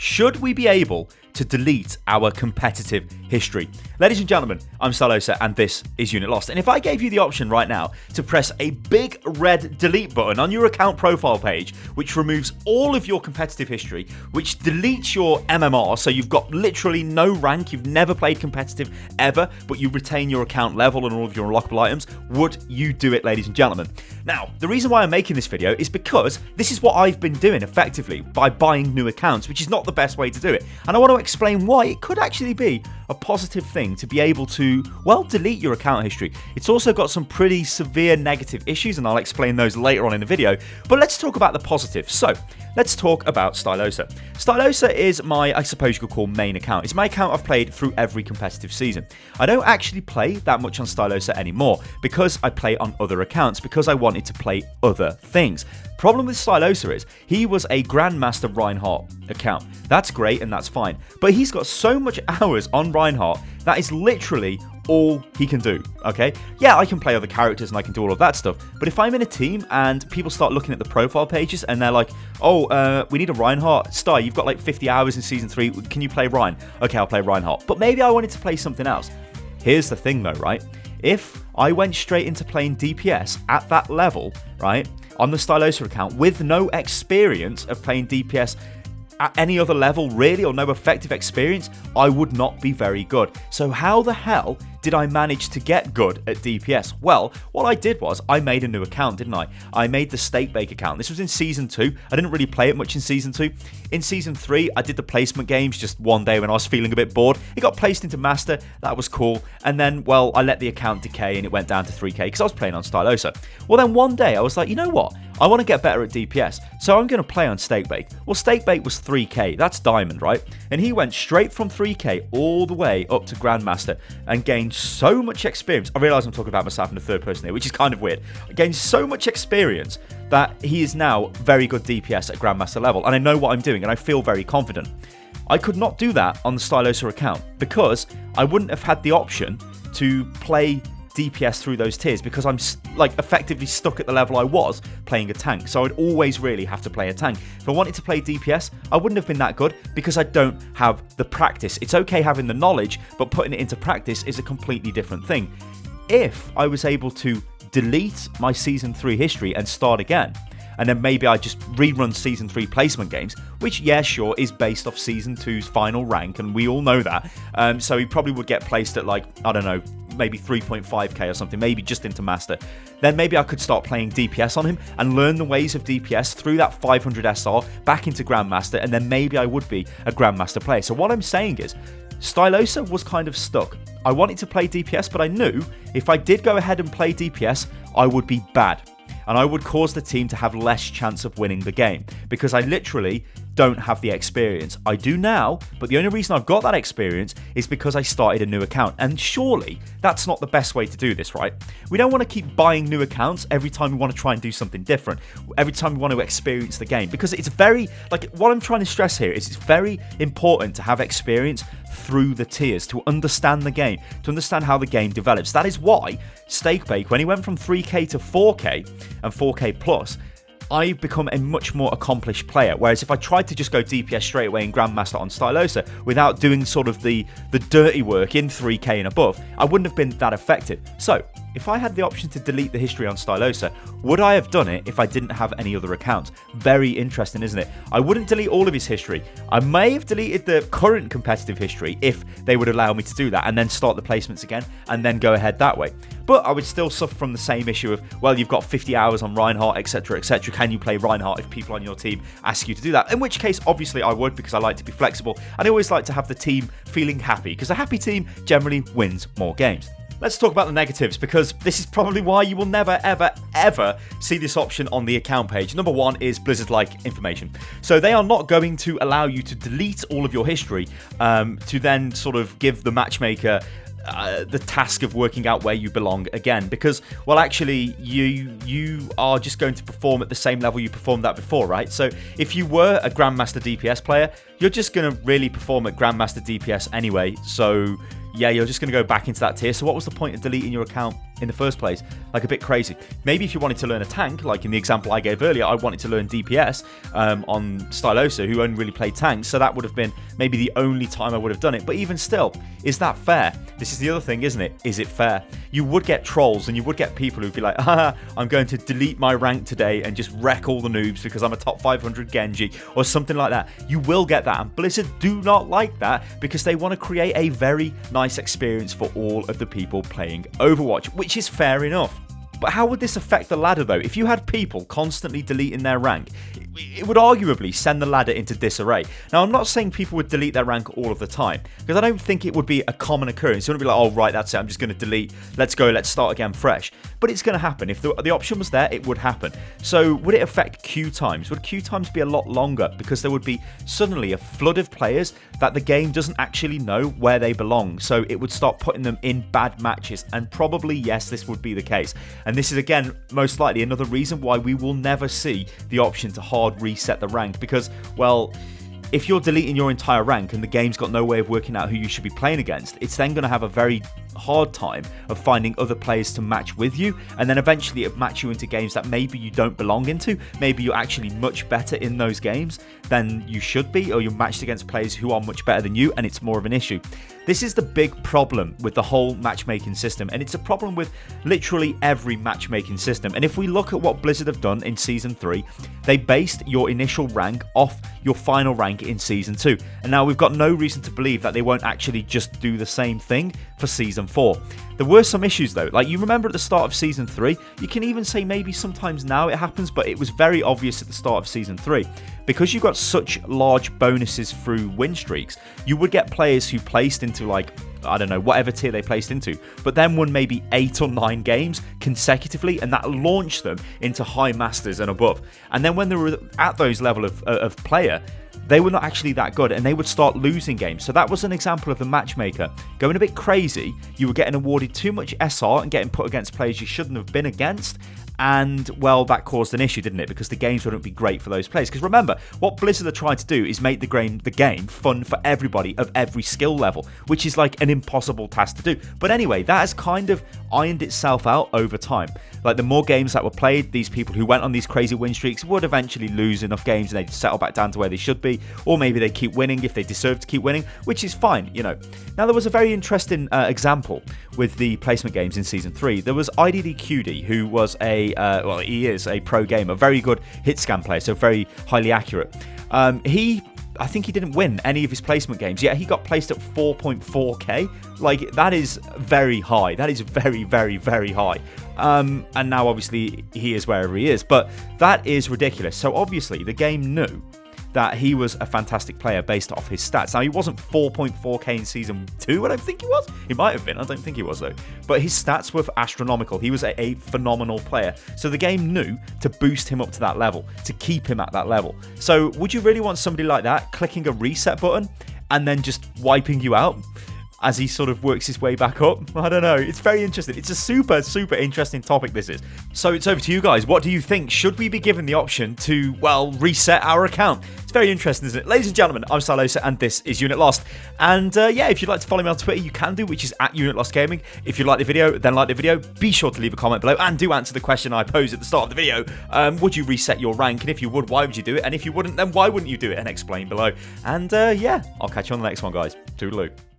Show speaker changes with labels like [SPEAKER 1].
[SPEAKER 1] Should we be able to delete our competitive history? Ladies and gentlemen, I'm Stylosa and this is Unit Lost. And if I gave you the option right now to press a big red delete button on your account profile page, which removes all of your competitive history, which deletes your MMR, so you've got literally no rank, you've never played competitive ever, but you retain your account level and all of your unlockable items, would you do it, ladies and gentlemen? Now, the reason why I'm making this video is because this is what I've been doing effectively by buying new accounts, which is not the best way to do it. And I want to explain why it could actually be a positive thing to be able to, well, delete your account history. It's also got some pretty severe negative issues, and I'll explain those later on in the video. But let's talk about the positives. So, let's talk about Stylosa. Stylosa is my, I suppose you could call, main account. It's my account I've played through every competitive season. I don't actually play that much on Stylosa anymore because I play on other accounts, because I wanted to play other things. Problem with Stylosa is he was a Grandmaster Reinhardt account. That's great and that's fine, but he's got so much hours on Reinhardt that is literally all he can do, okay? Yeah, I can play other characters and I can do all of that stuff, but if I'm in a team and people start looking at the profile pages and they're like, oh, we need a Reinhardt. Sty, you've got like 50 hours in Season 3, can you play Rein? Okay, I'll play Reinhardt, but maybe I wanted to play something else. Here's the thing though, right? If I went straight into playing DPS at that level, right, on the Stylosa account with no experience of playing DPS at any other level really, or no effective experience, I would not be very good. So how the hell did I manage to get good at DPS? Well, what I did was I made a new account, didn't I? I made the STAIII account. This was in Season 2. I didn't really play it much in Season 2. In Season 3, I did the placement games just one day when I was feeling a bit bored. It got placed into Master. That was cool. And then, well, I let the account decay and it went down to 3k because I was playing on Stylosa. Well, then one day I was like, you know what? I want to get better at DPS, so I'm going to play on STAIII. Well, STAIII was 3k. That's Diamond, right? And he went straight from 3k all the way up to Grandmaster and gained so much experience. I realise I'm talking about myself in the third person here, which is kind of weird. I gained so much experience that he is now very good DPS at Grandmaster level, and I know what I'm doing, and I feel very confident. I could not do that on the Stylosa account because I wouldn't have had the option to play DPS through those tiers because I'm like effectively stuck at the level I was playing a tank, so I'd always really have to play a tank. If I wanted to play DPS, I wouldn't have been that good because I don't have the practice. It's okay having the knowledge, but putting it into practice is a completely different thing. If I was able to delete my Season 3 history and start again, and then maybe I just rerun Season 3 placement games, which, yeah, sure, is based off Season 2's final rank, and we all know that. So he probably would get placed at, like, I don't know, maybe 3.5k or something, maybe just into Master. Then maybe I could start playing DPS on him and learn the ways of DPS through that 500 SR back into Grandmaster, and then maybe I would be a Grandmaster player. So what I'm saying is, Stylosa was kind of stuck. I wanted to play DPS, but I knew if I did go ahead and play DPS, I would be bad. And I would cause the team to have less chance of winning the game because I literally don't have the experience. I do now, but the only reason I've got that experience is because I started a new account. And surely that's not the best way to do this, right? We don't want to keep buying new accounts every time we want to try and do something different, every time we want to experience the game, because it's very, like, what I'm trying to stress here is it's very important to have experience through the tiers, to understand the game, to understand how the game develops. That is why STAIII, when he went from 3k to 4k and 4k plus, I've become a much more accomplished player. Whereas if I tried to just go DPS straight away in Grandmaster on Stylosa without doing sort of the dirty work in 3k and above, I wouldn't have been that effective. So if I had the option to delete the history on Stylosa, would I have done it if I didn't have any other accounts? Very interesting, isn't it? I wouldn't delete all of his history. I may have deleted the current competitive history if they would allow me to do that, and then start the placements again and then go ahead that way. But I would still suffer from the same issue of, well, you've got 50 hours on Reinhardt, etc, etc. Can you play Reinhardt if people on your team ask you to do that? In which case, obviously, I would, because I like to be flexible, and I always like to have the team feeling happy, because a happy team generally wins more games. Let's talk about the negatives, because this is probably why you will never, ever, ever see this option on the account page. Number one is Blizzard-like information. So they are not going to allow you to delete all of your history to then sort of give the matchmaker the task of working out where you belong again, because, well, actually you are just going to perform at the same level you performed at before, right? So if you were a Grandmaster DPS player, you're just going to really perform at Grandmaster DPS anyway, so yeah, you're just going to go back into that tier. So what was the point of deleting your account in the first place, like a bit crazy. Maybe if you wanted to learn a tank, like in the example I gave earlier, I wanted to learn DPS on Stylosa, who only really played tanks, so that would have been maybe the only time I would have done it. But even still, is that fair? This is the other thing, isn't it? Is it fair? You would get trolls and you would get people who'd be like, I'm going to delete my rank today and just wreck all the noobs because I'm a top 500 Genji or something like that. You will get that, and Blizzard do not like that because they want to create a very nice experience for all of the people playing Overwatch, which is fair enough. But how would this affect the ladder though? If you had people constantly deleting their rank, it would arguably send the ladder into disarray. Now, I'm not saying people would delete their rank all of the time, because I don't think it would be a common occurrence. You wouldn't be like, oh, right, that's it, I'm just going to delete, let's go, let's start again fresh. But it's going to happen. If the option was there, it would happen. So would it affect queue times? Would queue times be a lot longer because there would be suddenly a flood of players that the game doesn't actually know where they belong? So it would start putting them in bad matches, and probably, yes, this would be the case. And this is, again, most likely another reason why we will never see the option to hard reset the rank, because, well, if you're deleting your entire rank and the game's got no way of working out who you should be playing against, it's then going to have a very hard time of finding other players to match with you, and then eventually it'll match you into games that maybe you don't belong into. Maybe you're actually much better in those games than you should be, or you're matched against players who are much better than you, and it's more of an issue. This is the big problem with the whole matchmaking system, and it's a problem with literally every matchmaking system. And if we look at what Blizzard have done in Season 3, they based your initial rank off your final rank in Season 2. And now we've got no reason to believe that they won't actually just do the same thing for Season 4. There were some issues though, like you remember at the start of Season 3, you can even say maybe sometimes now it happens, but it was very obvious at the start of Season 3. Because you got such large bonuses through win streaks, you would get players who placed into, like, I don't know, whatever tier they placed into, but then won maybe 8 or 9 games consecutively, and that launched them into high masters and above. And then when they were at those level of player, they were not actually that good, and they would start losing games. So that was an example of the matchmaker going a bit crazy. You were getting awarded too much SR and getting put against players you shouldn't have been against. And, well, that caused an issue, didn't it? Because the games wouldn't be great for those players. Because remember, what Blizzard are trying to do is make the game fun for everybody of every skill level, which is like an impossible task to do. But anyway, that has kind of ironed itself out over time. Like, the more games that were played, these people who went on these crazy win streaks would eventually lose enough games and they'd settle back down to where they should be. Or maybe they keep winning if they deserve to keep winning, which is fine, you know. Now, there was a very interesting example with the placement games in Season 3. There was IDDQD, who was well, he is a pro gamer, very good hit scan player, so very highly accurate. I think he didn't win any of his placement games, yet he got placed at 4.4k. Like, that is very high. That is very, very, very high. And now, obviously, he is wherever he is, but that is ridiculous. So, obviously, the game knew that he was a fantastic player based off his stats. Now, he wasn't 4.4k in Season 2, I don't think he was. He might have been, I don't think he was, though. But his stats were astronomical. He was a phenomenal player. So the game knew to boost him up to that level, to keep him at that level. So would you really want somebody like that clicking a reset button and then just wiping you out as he sort of works his way back up? I don't know. It's very interesting. It's a super, super interesting topic, this is. So it's over to you guys. What do you think? Should we be given the option to, well, reset our account? It's very interesting, isn't it? Ladies and gentlemen, I'm Stylosa, and this is Unit Lost. And yeah, if you'd like to follow me on Twitter, you can do, which is at Unit Lost Gaming. If you like the video, then like the video. Be sure to leave a comment below, and do answer the question I posed at the start of the video. Would you reset your rank? And if you would, why would you do it? And if you wouldn't, then why wouldn't you do it? And explain below. And yeah, I'll catch you on the next one, guys. Toodaloo.